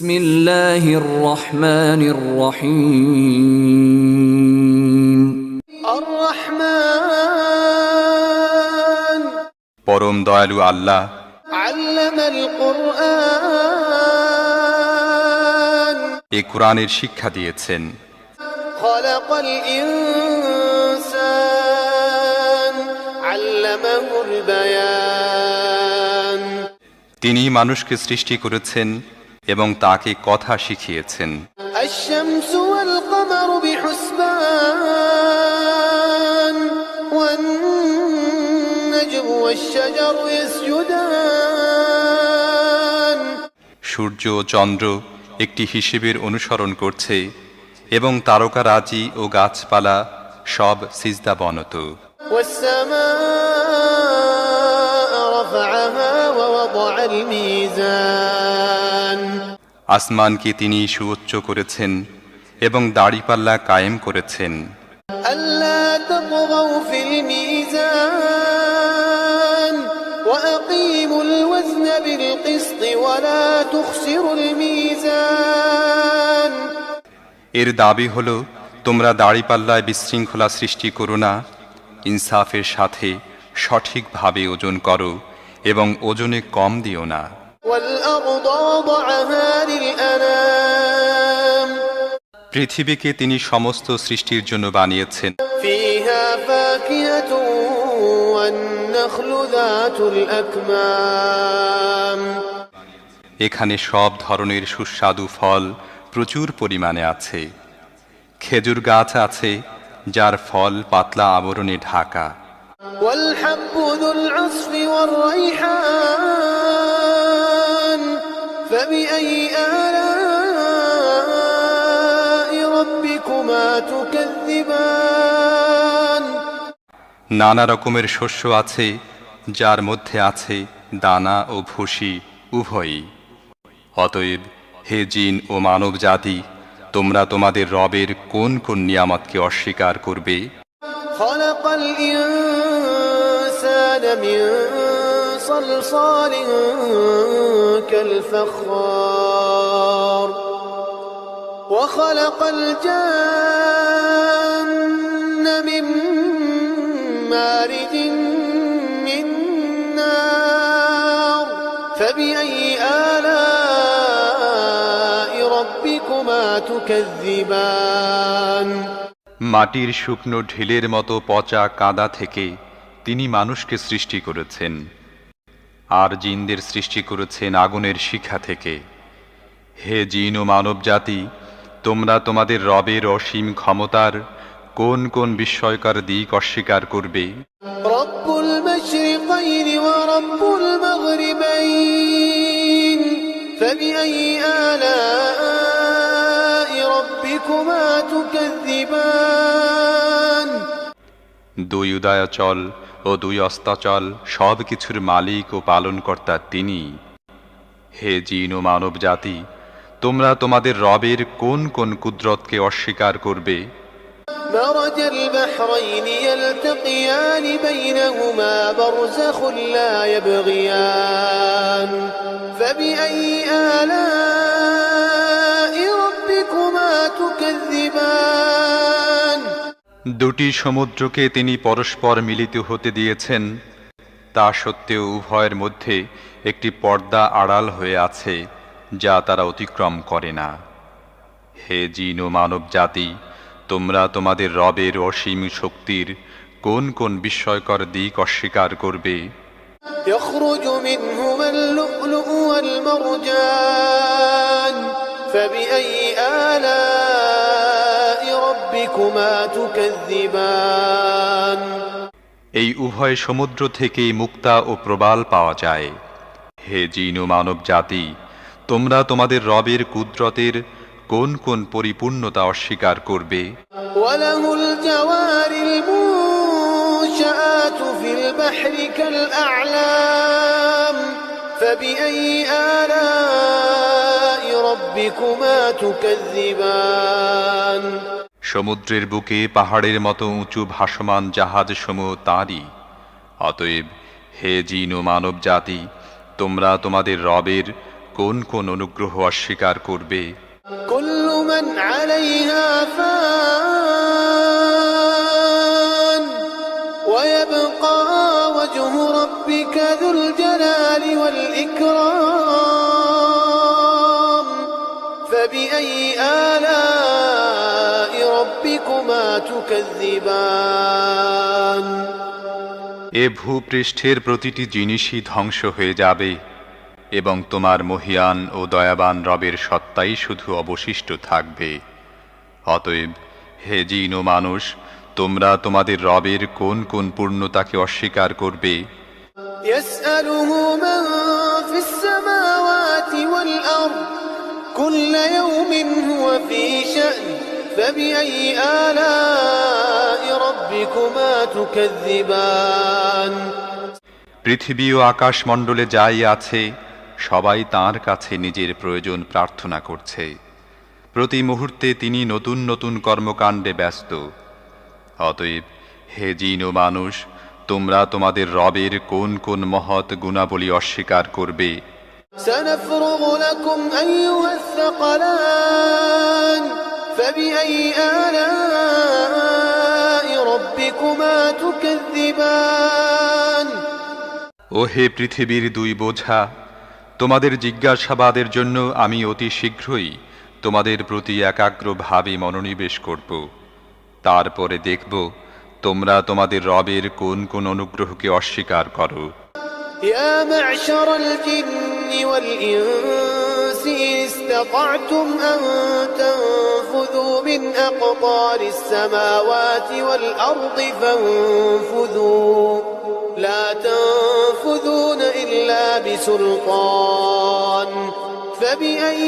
বিসমিল্লাহির রহমানির রহিম। আর রহমান, পরম দয়ালু আল্লাহ আল্লামাল কুরআন, এ কুরআনের শিক্ষা দিয়েছেন। খালাকাল ইনসান, আল্লামাহুল বায়ান। তিনি মানুষকে সৃষ্টি করেছেন এবং তাকে কথা শিখিয়েছেন। আশ-শামসু ওয়াল কমারু বিহুসবান, ওয়ান-নাজমু ওয়াশ-শাজারু ইয়াসজুদান। সূর্য ও চন্দ্র একটি হিসেবের অনুসরণ করছে এবং তারকারাজি ও গাছপালা সব সিজদাবনত। ওয়াস-সামাআ রাফা'আহা ওয়া ওয়াদা'আল মিজান। আসমানকে তিনি সুউচ্চ করেছেন এবং দাড়িপাল্লা কায়েম করেছেন। আল্লা তাতগাউ ফিল মিজান ওয়া আকিমুল ওয়াজনা বিল কিসত ওয়া লা তুখসিরুল মিজান। এর দাবি হলো, তোমরা দাড়িপাল্লায় বিশৃঙ্খলা সৃষ্টি করো না, ইনসাফের সাথে সঠিকভাবে ওজন করো এবং ওজনে কম দিও না। ওয়াল-আরদ ওয়াদা'আহা লিল-আনাম। পৃথিবীকে তিনি সমস্ত সৃষ্টির জন্য বানিয়েছেন। ফীহা ফাকিহাতু ওয়ান-নাখলু যাতুল আকমাম। এখানে সব ধরনের সুস্বাদু ফল প্রচুর পরিমাণে আছে। খেজুর গাছ আছে যার ফল পাতলা আবরণে ঢাকা। ওয়াল-হাব্বু যুল আসফি ওয়ার-রাইহান, ফাবিআইয়ি আলা'i রাব্বিকুমা তুকাযযিবান। নানা রকমের শস্য আছে যার মধ্যে আছে দানা ও ভুসি উভয়ই। অতএব হে জিন ও মানব জাতি, তোমরা তোমাদের রবের কোন কোন নিয়ামতকে অস্বীকার করবে? খালাকাল ইনসানা মিন সালসালিন কাল ফাখখার ওয়া খালাকাল জান্না মিন মারিজিন মিন নার, ফাবিআইয়ি আলা'i রাব্বিকুমা তুকাযযিবান। মাটির শুকনো ঢিলের মতো পচা কাদা থেকে তিনি মানুষকে সৃষ্টি করেছেন, আর জিনদের সৃষ্টি করেছেন আগুনের শিখা থেকে। হে জিন ও মানব জাতি, তোমরা তোমাদের রবের অসীম ক্ষমতার কোন কোন বিস্ময়কর দিক অস্বীকার করবে? রব্বুল মাশরিকাইনি ওয়া রব্বুল মাগরিবাইন, ফাবিআইয়ি আলা'i রাব্বিকুমা তুকাযযিবান। দুই উদয়াচল ও দুই অস্তাচল সব কিছুর মালিক ও পালনকর্তা তিনি। হে জিন ও মানব জাতি, তোমরা তোমাদের রবের কোন কোন কুদরতকে অস্বীকার করবে? মারাজাল বাহরাইনি ইয়ালতাকিয়ানি বাইনাহুমা বারযাখুন লা ইয়াবগিয়ান, ফাবিআইয়ি আলা'i রাব্বিকুমা তুকাযযিবান। দুটি সমুদ্রকে তিনি পরস্পর মিলিত হতে দিয়েছেন, তা সত্ত্বেও উভয়ের মধ্যে একটি পর্দা আড়াল হয়ে আছে যা তারা অতিক্রম করে না। হে জিন ও মানব জাতি, তোমরা তোমাদের রবের অসীম শক্তির কোন কোন বিস্ময়কর দিক অস্বীকার করবে? ইয়াখরুজু মিনহুমাল লু'লু'ু ওয়াল মারজান, ফাবিআইয়ি আলা'i রাব্বিকুমা তুকাযযিবান। এই উভয় সমুদ্র থেকেই মুক্তা ও প্রবাল পাওয়া যায়। হে জিন ও মানব জাতি, তোমরা তোমাদের রবের কুদরতের কোন কোন পরিপূর্ণতা অস্বীকার করবে? ওয়ালাহুল জাওয়ারিল মুনশাআতু ফিল বাহরি কাল আ'লাম, ফাবিআইয়ি আলা'i রাব্বিকুমা তুকাযযিবান। সমুদ্রের বুকে পাহাড়ের মতো উঁচু ভাসমান জাহাজ সমূহ তাঁরই। অতএব হে জিন ও মানব জাতি, তোমরা তোমাদের রবের কোন কোন অনুগ্রহ অস্বীকার করবে? كل من عليها فان ويبقى وجه ربك ذو الجلال والإكرام فبأي آلاء ربكما تكذبان এ ভূপৃষ্ঠের প্রতিটি জিনিসই ধ্বংস হয়ে যাবে এবং তোমার মহিয়ান ও দয়াবান রবের সত্তাই শুধু অবশিষ্ট থাকবে। অতএব হে জিন ও মানুষ, তোমরা তোমাদের রবের কোন কোন পূর্ণতাকে অস্বীকার করবে? يسأله من في السماوات والأرض كل يوم هو في شأن فبأي آلاء ربكما تكذبان পৃথিবী ও আকাশমণ্ডলে যাই আছে সবাই তাঁর কাছে নিজের প্রয়োজন প্রার্থনা করছে। প্রতি মুহূর্তে তিনি নতুন নতুন কর্মকাণ্ডে ব্যস্ত। অতএব হে জিন ও মানুষ, তোমরা তোমাদের রবের কোন কোন মহৎ গুণাবলী অস্বীকার করবে? سنفرغ لكم أيها الثقلان فبأي آلاء ربكما تكذبان ও হে পৃথিবীর দুই বোঝা, তোমাদের জিজ্ঞাসাবাদের জন্য আমি অতি শীঘ্রই তোমাদের প্রতি একাগ্রভাবে মনোনিবেশ করব। তারপরে দেখব তোমরা তোমাদের রবের কোন কোন অনুগ্রহকে অস্বীকার করো। يا معشر الجن والإنس إن استطعتم أن تنفذوا من أقطار السماوات والأرض فانفذوا لا تنفذون إلا بسلطان فبأي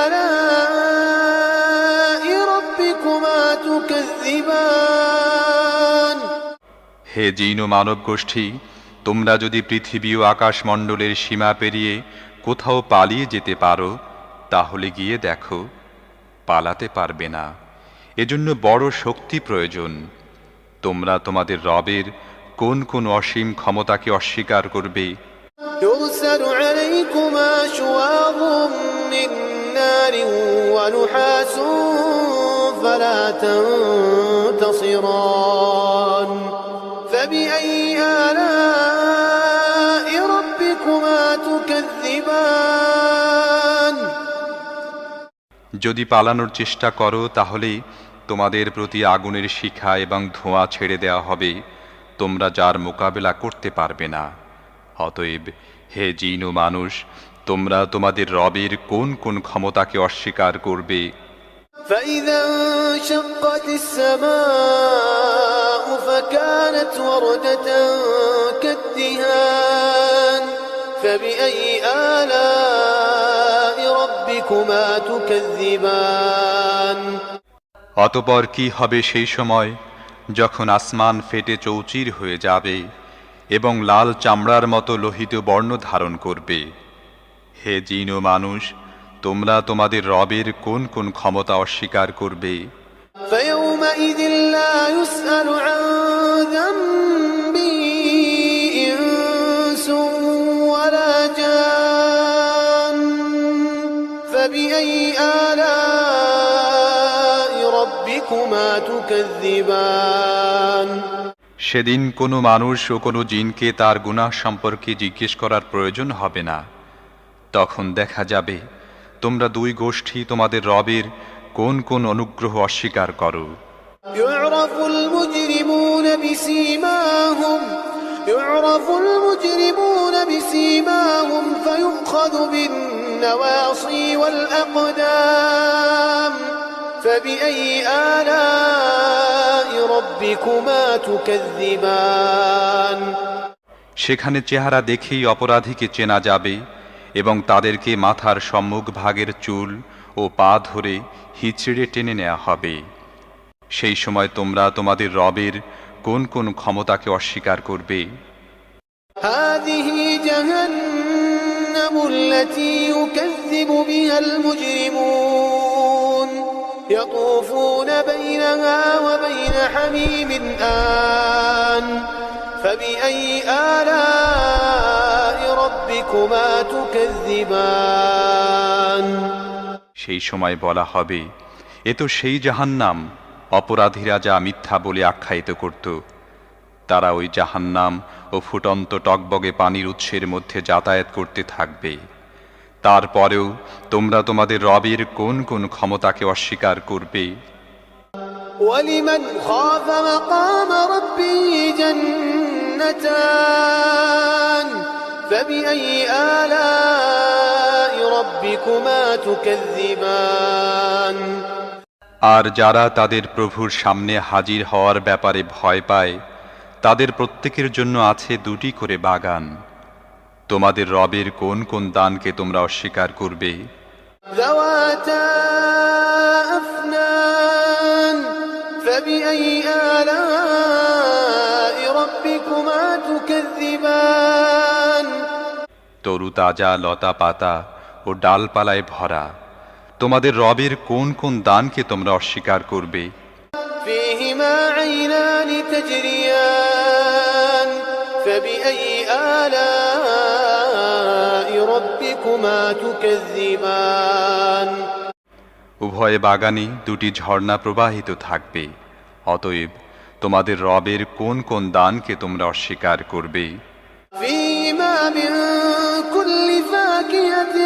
آلاء ربكما تكذبان হে জিন ও মানব গোষ্ঠী, তোমরা যদি পৃথিবী ও আকাশমণ্ডলের সীমা পেরিয়ে কোথাও পালিয়ে যেতে পারো তাহলে গিয়ে দেখো, পালাতে পারবে না। এজন্য বড় শক্তি প্রয়োজন। তোমরা তোমাদের রবের কোন কোন অসীম ক্ষমতাকে অস্বীকার করবে? يرسل عليكما شواظ من نار ونحاس فلا تنتصران فبأي آلاء ربكما تكذبان যদি পালানোর চেষ্টা করো তাহলে তোমাদের প্রতি আগুনের শিখা এবং ধোঁয়া ছেড়ে দেওয়া হবে, তোমরা যার মোকাবেলা করতে পারবে না। অতএব হে জিন ও মানুষ, তোমরা তোমাদের রবের কোন কোন ক্ষমতাকে অস্বীকার করবে? فإذا انشقت السماء فكانت وردة كالدهان فبأي آلاء ربكما تكذبان অতঃপর কি হবে সেই সময় যখন আসমান ফেটে চৌচির হয়ে যাবে এবং লাল চামড়ার মতো লোহিত বর্ণ ধারণ করবে? হে জিন ও মানুষ, তোমরা তোমাদের রবের কোন কোন ক্ষমতা অস্বীকার করবে? فيومئذ لا يسأل عن ذنبه إنس ولا جان فبأي آلاء ربكما تكذبان সেদিন কোনো মানুষ ও কোনো জিনকে তার গুনাহ সম্পর্কে জিজ্ঞেস করার প্রয়োজন হবে না। তখন দেখা যাবে তোমরা দুই গোষ্ঠী তোমাদের রবের কোন কোন অনুগ্রহ অস্বীকার করো। يعرف المجرمون بسيماهم فيؤخذ بالنواصي والأقدام فبأي آلاء ربكما تكذبان সেখানে চেহারা দেখেই অপরাধীকে চেনা যাবে এবং তাদেরকে মাথার সম্মুখ ভাগের চুল ও পা ধরে হিচড়ে টেনে নেওয়া হবে। সেই সময় তোমরা তোমাদের রবের কোন কোন ক্ষমতাকে অস্বীকার করবে? هذه جهنم التي يكذب بها المجرمون يطوفون بينها وبين حميم آن فبأي آلاء ربكما تكذبان সেই সময় বলা হবে, এ তো সেই জাহান্নাম অপরাধীরা যা মিথ্যা বলে আখ্যায়িত করত। তারা ওই জাহান্নাম ও ফুটন্ত টকবগে পানির উৎসের মধ্যে যাতায়াত করতে থাকবে। তারপরেও তোমরা তোমাদের রবের কোন কোন ক্ষমতাকে অস্বীকার করবে? ولمن خاف مقام ربه جنتان فبأي آلاء ربكما تكذبان আর যারা তাদের প্রভুর সামনে হাজির হওয়ার ব্যাপারে ভয় পায়, তাদের প্রত্যেকের জন্য আছে দুটি করে বাগান। তোমাদের রবের কোন কোন দানকে তোমরা অস্বীকার করবে? ذواتا أفنان فبأي آلاء ربكما تكذبان তরু তাজা লতা পাতা ও ডালপালায় ভরা তোমাদের রবের কোন কোন দানকে তোমরা অস্বীকার করবে? فيهما عينان تجريان فبأي آلاء ربكما تكذبان উভয় বাগানে দুটি ঝর্ণা প্রবাহিত থাকবে। অতএব তোমাদের রবের কোন কোন দানকে তোমরা অস্বীকার করবে? فيهما من كل فاكهة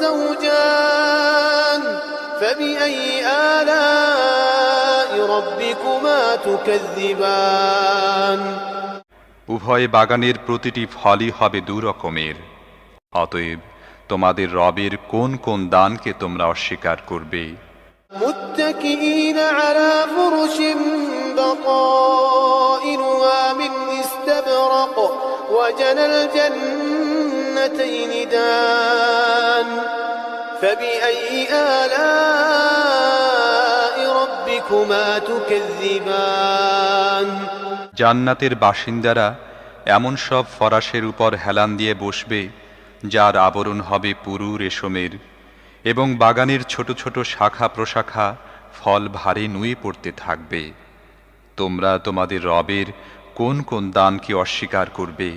زوجان فبأي آلاء ربكما تكذبان উভয় বাগানের প্রতিটি ফলই হবে দু রকমের। অতএব তোমাদের রবের কোন কোন দানকে তোমরা অস্বীকার করবে? متكئين على فرش بطائنها من استبرق وجنى الجنتين دان فبأي آلاء ربكما تكذبان জান্নাতের বাসিন্দারা এমন সব ফরাশের উপর হেলান দিয়ে বসবে যার আবরণ হবে পুরু রেশমের, এবং বাগানের ছোট ছোট শাখা প্রশাখা ফল ভারে নুয়ে পড়তে থাকবে। তোমরা তোমাদের রবের কোন কোন দানকে অস্বীকার করবে?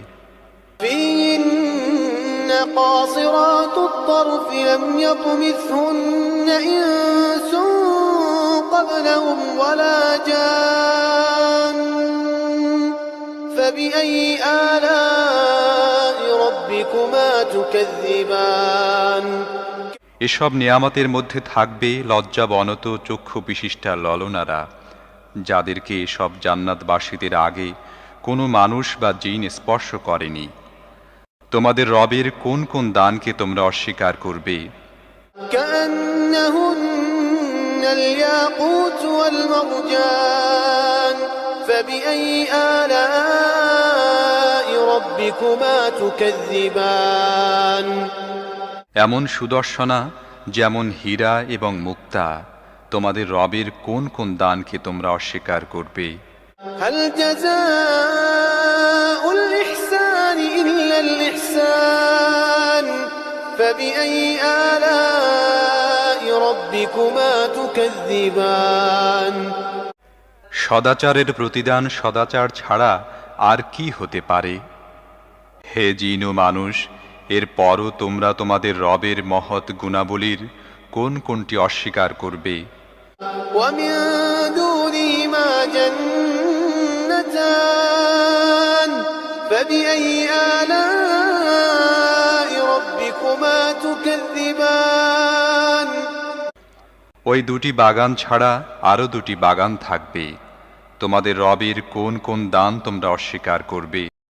فيهن قاصرات الطرف لم يطمثهن إنس قبلهم ولا جان فبأي آلاء ربكما تكذبان এসব নিয়ামতের মধ্যে থাকবে লজ্জাবনত চক্ষু বিশিষ্টা ললনারা, যাদেরকে এসব জান্নাতবাসীদের আগে কোনো মানুষ বা জিন স্পর্শ করেনি। তোমাদের রবের কোন কোন দানকে তোমরা অস্বীকার করবে? كأنهن الياقوت والمرجان فبأي آلاء ربكما تكذبان এমন সুদর্শনা যেমন হীরা এবং মুক্তা, তোমাদের রবের কোন কোন দানকে তোমরা অস্বীকার করবে? هل جزاء الإحسان إلا الإحسان فبأي آلاء ربكما تكذبان সদাচারের প্রতিদান সদাচার ছাড়া আর কি হতে পারে? হে জিন ও মানুষ, এরপরও তোমরা তোমাদের রবের মহৎ গুণাবলীর কোন কোনটি অস্বীকার করবে? ومن دونهما جنتان فبأي آلاء ربكما تكذبان ওই দুটি বাগান ছাড়া আরো দুটি বাগান থাকবে। তোমাদের রবের কোন কোন দান তোমরা অস্বীকার করবে?